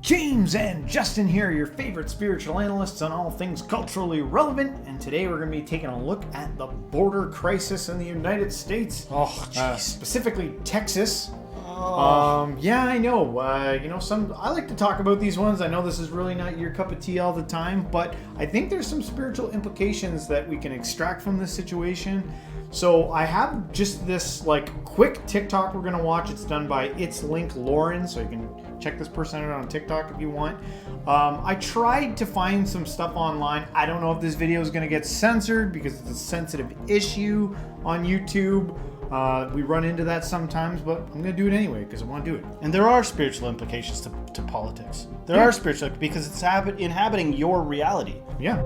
James and Justin here, your favorite spiritual analysts on all things culturally relevant, and today we're going to be taking a look at the border crisis in the United States. Specifically Texas. Yeah, I know. I like to talk about these ones. I know this is really not your cup of tea all the time, but I think there's some spiritual implications that we can extract from this situation. So I have just this quick TikTok we're gonna watch. It's done by It's Link Lauren, so you can check this person out on TikTok if you want. I tried to find some stuff online. I don't know if this video is gonna get censored because it's a sensitive issue on YouTube. We run into that sometimes, but I'm gonna do it anyway because I want to do it. And there are spiritual implications to politics. There are spiritual because it's inhabiting your reality. Yeah.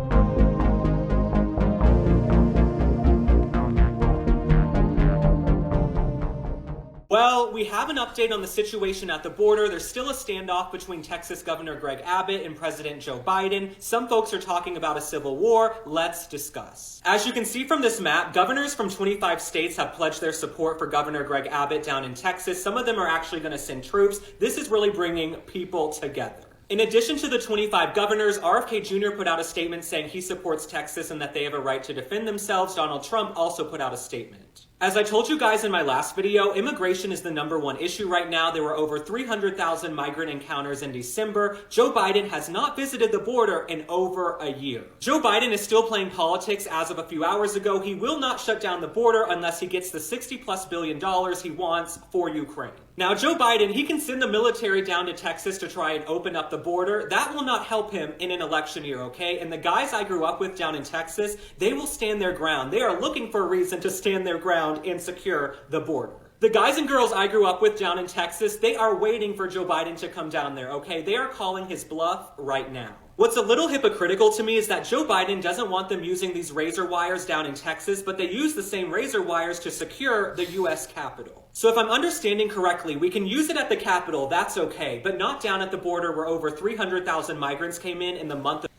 Well, we have an update on the situation at the border. There's still a standoff between Texas Governor Greg Abbott and President Joe Biden. Some folks are talking about a civil war. Let's discuss. As you can see from this map, governors from 25 states have pledged their support for Governor Greg Abbott down in Texas. Some of them are actually going to send troops. This is really bringing people together. In addition to the 25 governors, RFK Jr. put out a statement saying he supports Texas and that they have a right to defend themselves. Donald Trump also put out a statement. As I told you guys in my last video, immigration is the #1 issue right now. There were over 300,000 migrant encounters in December. Joe Biden has not visited the border in over a year. Joe Biden is still playing politics as of a few hours ago. He will not shut down the border unless he gets the $60+ billion he wants for Ukraine. Now, Joe Biden, he can send the military down to Texas to try and open up the border. That will not help him in an election year, okay? And the guys I grew up with down in Texas, they will stand their ground. They are looking for a reason to stand their ground and secure the border. The guys and girls I grew up with down in Texas, they are waiting for Joe Biden to come down there, okay? They are calling his bluff right now. What's a little hypocritical to me is that Joe Biden doesn't want them using these razor wires down in Texas, but they use the same razor wires to secure the U.S. Capitol. So if I'm understanding correctly, we can use it at the Capitol, that's okay, but not down at the border where over 300,000 migrants came in the month of...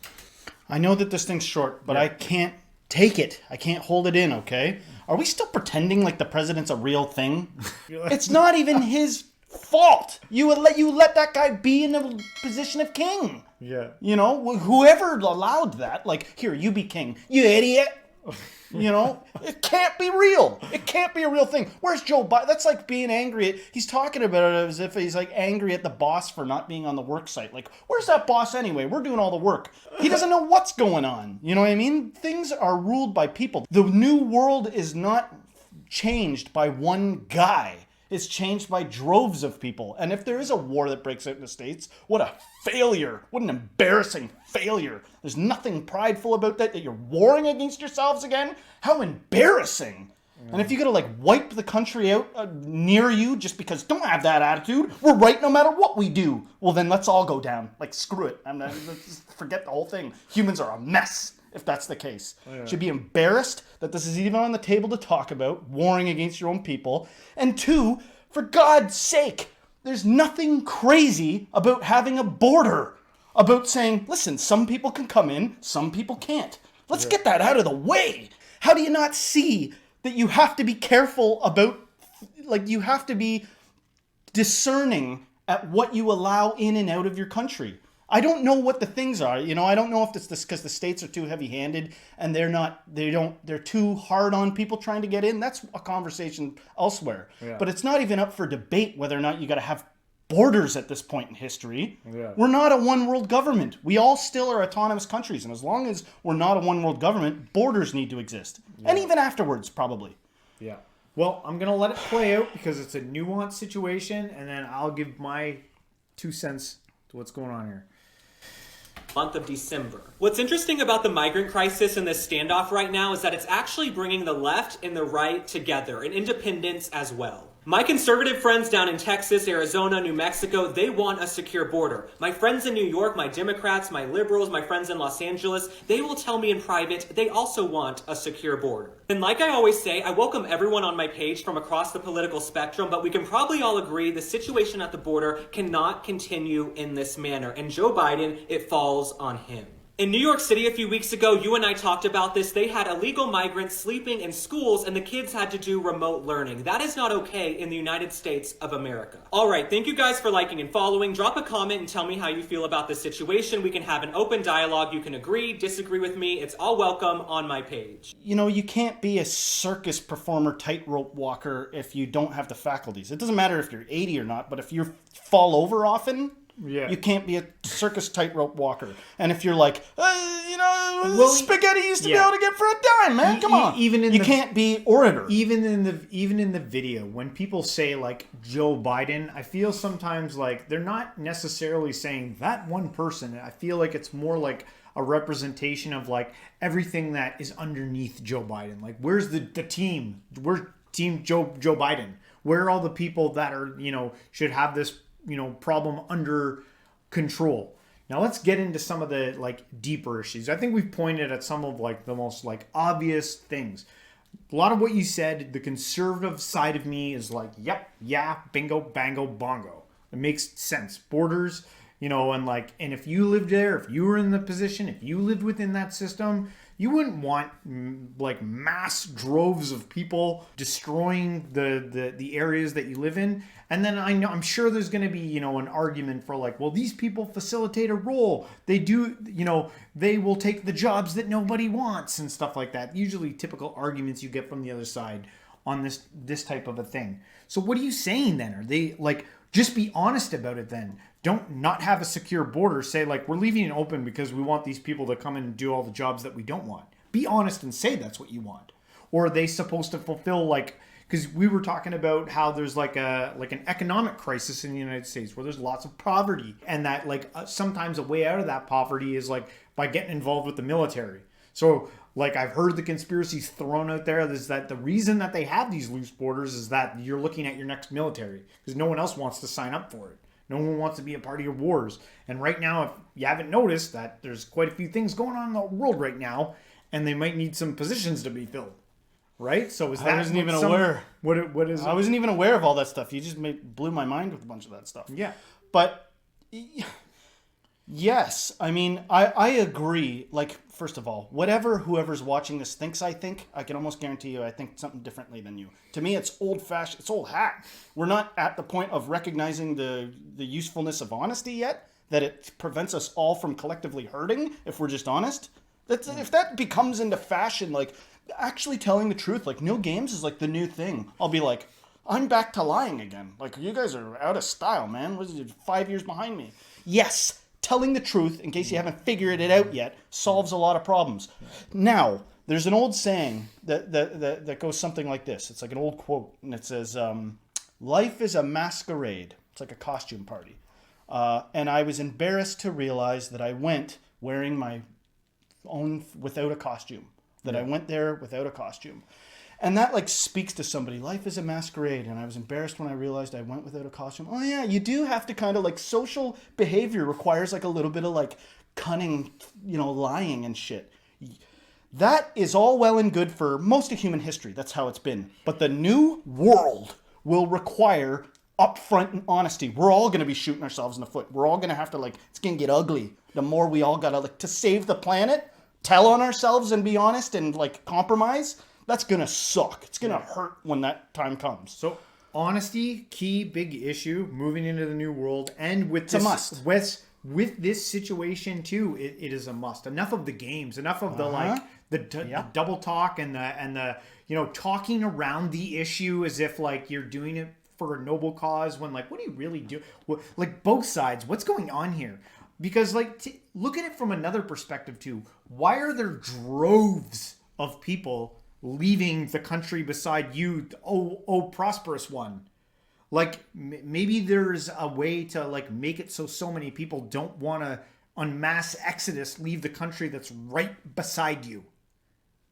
I know that this thing's short, but I can't take it. I can't hold it in, okay? Are we still pretending like the president's a real thing? It's not even his fault. You let that guy be in the position of king. Yeah. You know, whoever allowed that, here, you be king. You idiot. You know, it can't be real. It can't be a real thing. Where's Joe Biden? That's like being angry. He's talking about it as if he's angry at the boss for not being on the work site. Where's that boss anyway? We're doing all the work. He doesn't know what's going on. You know what I mean? Things are ruled by people. The new world is not changed by one guy. It's changed by droves of people. And if there is a war that breaks out in the States, what a failure. What an embarrassing failure. There's nothing prideful about that you're warring against yourselves again. How embarrassing. And if you gotta wipe the country out near you just because don't have that attitude, we're right no matter what we do. Well, then let's all go down. Screw it. Let's forget the whole thing. Humans are a mess. If that's the case. Should be embarrassed that this is even on the table to talk about, warring against your own people. And 2, for God's sake, there's nothing crazy about having a border. About saying, listen, some people can come in, some people can't. Let's get that out of the way. How do you not see that you have to be careful about, you have to be discerning at what you allow in and out of your country? I don't know what the things are. I don't know if it's this because the states are too heavy-handed and they're too hard on people trying to get in. That's a conversation elsewhere. Yeah. But it's not even up for debate whether or not you got to have borders at this point in history. Yeah. We're not a one-world government. We all still are autonomous countries. And as long as we're not a one-world government, borders need to exist. Yeah. And even afterwards, probably. Yeah. Well, I'm going to let it play out because it's a nuanced situation. And then I'll give my 2 cents to what's going on here. Month of December. What's interesting about the migrant crisis and this standoff right now is that it's actually bringing the left and the right together, and independents as well. My conservative friends down in Texas, Arizona, New Mexico, they want a secure border. My friends in New York, my Democrats, my liberals, my friends in Los Angeles, they will tell me in private they also want a secure border. And like I always say, I welcome everyone on my page from across the political spectrum, but we can probably all agree the situation at the border cannot continue in this manner. And Joe Biden, it falls on him. In New York City a few weeks ago, you and I talked about this. They had illegal migrants sleeping in schools and the kids had to do remote learning. That is not okay in the United States of America. All right, thank you guys for liking and following. Drop a comment and tell me how you feel about this situation. We can have an open dialogue. You can agree, disagree with me. It's all welcome on my page. You know, you can't be a circus performer, tightrope walker if you don't have the faculties. It doesn't matter if you're 80 or not, but if you fall over often, you can't be a circus tightrope walker. And if you're like, spaghetti used to be able to get for a dime, man. Come on. You can't be orator. Even in the video, when people say like Joe Biden, I feel sometimes like they're not necessarily saying that one person. I feel like it's more like a representation of like everything that is underneath Joe Biden. Like, where's the team? Where's Team Joe Biden? Where are all the people that are, should have this, problem under control? Now let's get into some of the like deeper issues. I think we've pointed at some of like the most like obvious things. A lot of what you said, the conservative side of me is like, yep, yeah, bingo, bango, bongo. It makes sense. Borders, and if you lived there, if you were in the position, if you lived within that system, you wouldn't want like mass droves of people destroying the areas that you live in. And then I'm sure there's going to be, an argument for like, well, these people facilitate a role. They do, they will take the jobs that nobody wants and stuff like that. Usually typical arguments you get from the other side on this type of a thing. So what are you saying then? Are they like, just be honest about it then. Don't not have a secure border. Say like, we're leaving it open because we want these people to come in and do all the jobs that we don't want. Be honest and say that's what you want. Or are they supposed to fulfill like, because we were talking about how there's like an economic crisis in the United States where there's lots of poverty, and that like sometimes a way out of that poverty is like by getting involved with the military. So like I've heard the conspiracies thrown out there is that the reason that they have these loose borders is that you're looking at your next military because no one else wants to sign up for it. No one wants to be a part of your wars. And right now, if you haven't noticed that there's quite a few things going on in the world right now, and they might need some positions to be filled. Right? So is that I wasn't even aware. What is it? I wasn't even aware of all that stuff. You just blew my mind with a bunch of that stuff. Yeah. But yes, I mean, I agree. Like, first of all, whoever's watching this thinks I can almost guarantee you I think something differently than you. To me, it's old-fashioned. It's old hat. We're not at the point of recognizing the usefulness of honesty yet, that it prevents us all from collectively hurting if we're just honest. If that becomes into fashion, like, actually telling the truth, like, no games is like the new thing. I'll be like, I'm back to lying again. Like, you guys are out of style, man. What is it, 5 years behind me? Yes, telling the truth, in case you haven't figured it out yet, solves a lot of problems. Now, there's an old saying that goes something like this. It's like an old quote, and it says, life is a masquerade. It's like a costume party. And I was embarrassed to realize that I went wearing my own without a costume. I went there without a costume. And that like speaks to somebody. Life is a masquerade. And I was embarrassed when I realized I went without a costume. Oh yeah, you do have to kind of like, social behavior requires like a little bit of like cunning, lying and shit. That is all well and good for most of human history. That's how it's been. But the new world will require upfront and honesty. We're all going to be shooting ourselves in the foot. We're all going to have to like, it's going to get ugly. The more we all got to like, to save the planet, tell on ourselves and be honest and like compromise, that's going to suck. It's going to hurt when that time comes. So honesty, key, big issue, moving into the new world. And with it's a must. With this situation too, it is a must. Enough of the games, enough of the like the double talk and the talking around the issue as if like you're doing it for a noble cause when like, what do you really do? Like both sides, what's going on here? Because like, look at it from another perspective too. Why are there droves of people leaving the country beside you, oh prosperous one? Like maybe there's a way to like make it so many people don't want to en masse exodus leave the country that's right beside you.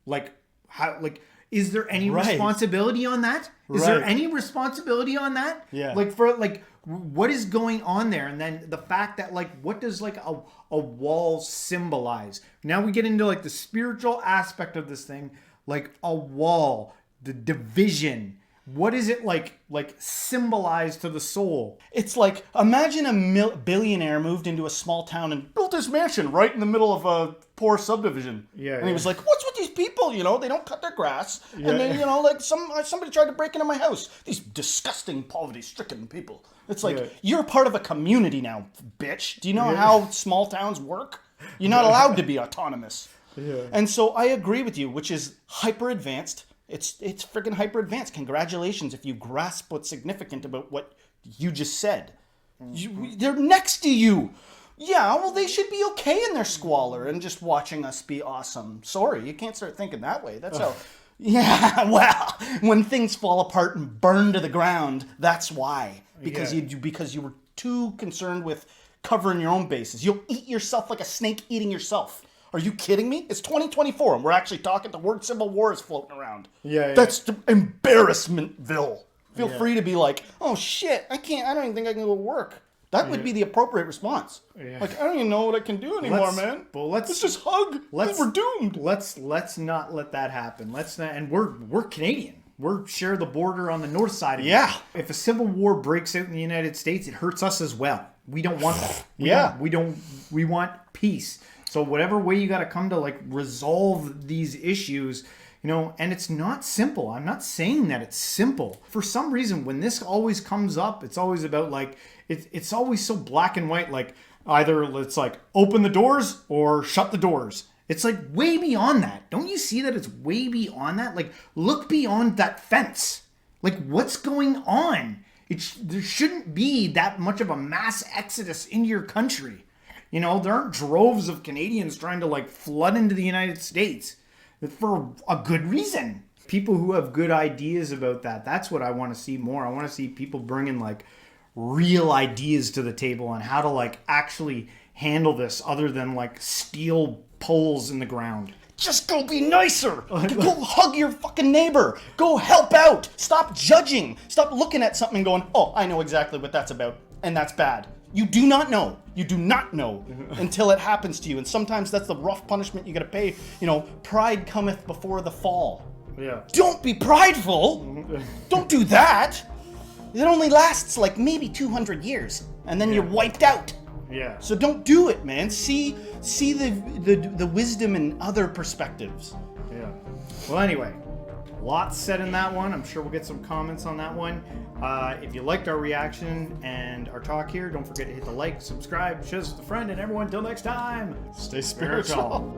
Like how? Like is there any responsibility on that? Is there any responsibility on that? Yeah. Like for like what is going on there? And then the fact that like what does like a wall symbolize? Now we get into like the spiritual aspect of this thing, like a wall, the division. What is it like symbolize to the soul? It's like, imagine a billionaire moved into a small town and built his mansion right in the middle of a poor subdivision. Yeah, and he was like, what's with these people? You know, they don't cut their grass. And then, you know, like somebody tried to break into my house. These disgusting poverty-stricken people. It's like, you're part of a community now, bitch. Do you know how small towns work? You're not allowed to be autonomous. Yeah. And so I agree with you, which is hyper-advanced. It's freaking hyper-advanced. Congratulations if you grasp what's significant about what you just said. They're next to you. Yeah, well, they should be okay in their squalor and just watching us be awesome. Sorry, you can't start thinking that way. That's how... Yeah, well, when things fall apart and burn to the ground, that's why. Because you were too concerned with covering your own bases. You'll eat yourself like a snake eating yourself. Are you kidding me? It's 2024 and we're actually talking. The word civil war is floating around. Yeah. That's embarrassmentville. Feel free to be like, oh shit, I don't even think I can go to work. That would be the appropriate response. Yeah. Like, I don't even know what I can do anymore, man. But let's just hug. We're doomed. Let's not let that happen. Let's not. And we're Canadian. We're share the border on the north side of it. If a civil war breaks out in the United States, it hurts us as well. We don't want that. We want peace. So whatever way you got to come to like resolve these issues, you know, and it's not simple. I'm not saying that it's simple. For some reason, when this always comes up, it's always about like, it's always so black and white. Like either it's like open the doors or shut the doors. It's like way beyond that. Don't you see that it's way beyond that? Like look beyond that fence. Like what's going on? There shouldn't be that much of a mass exodus into your country. You know, there aren't droves of Canadians trying to like flood into the United States for a good reason. People who have good ideas about that, that's what I want to see more. I want to see people bringing like real ideas to the table on how to like actually handle this other than like steel poles in the ground. Just go be nicer. Go hug your fucking neighbor. Go help out. Stop judging. Stop looking at something and going, oh, I know exactly what that's about. And that's bad. You do not know. You do not know until it happens to you. And sometimes that's the rough punishment you got to pay. You know, pride cometh before the fall. Yeah. Don't be prideful. Don't do that. It only lasts like maybe 200 years. And then you're wiped out. Yeah. So don't do it, man. See the wisdom in other perspectives. Yeah. Well, anyway, lots said in that one. I'm sure we'll get some comments on that one. If you liked our reaction and our talk here, don't forget to hit the like, subscribe, share this with a friend, and everyone, till next time, stay spiritual.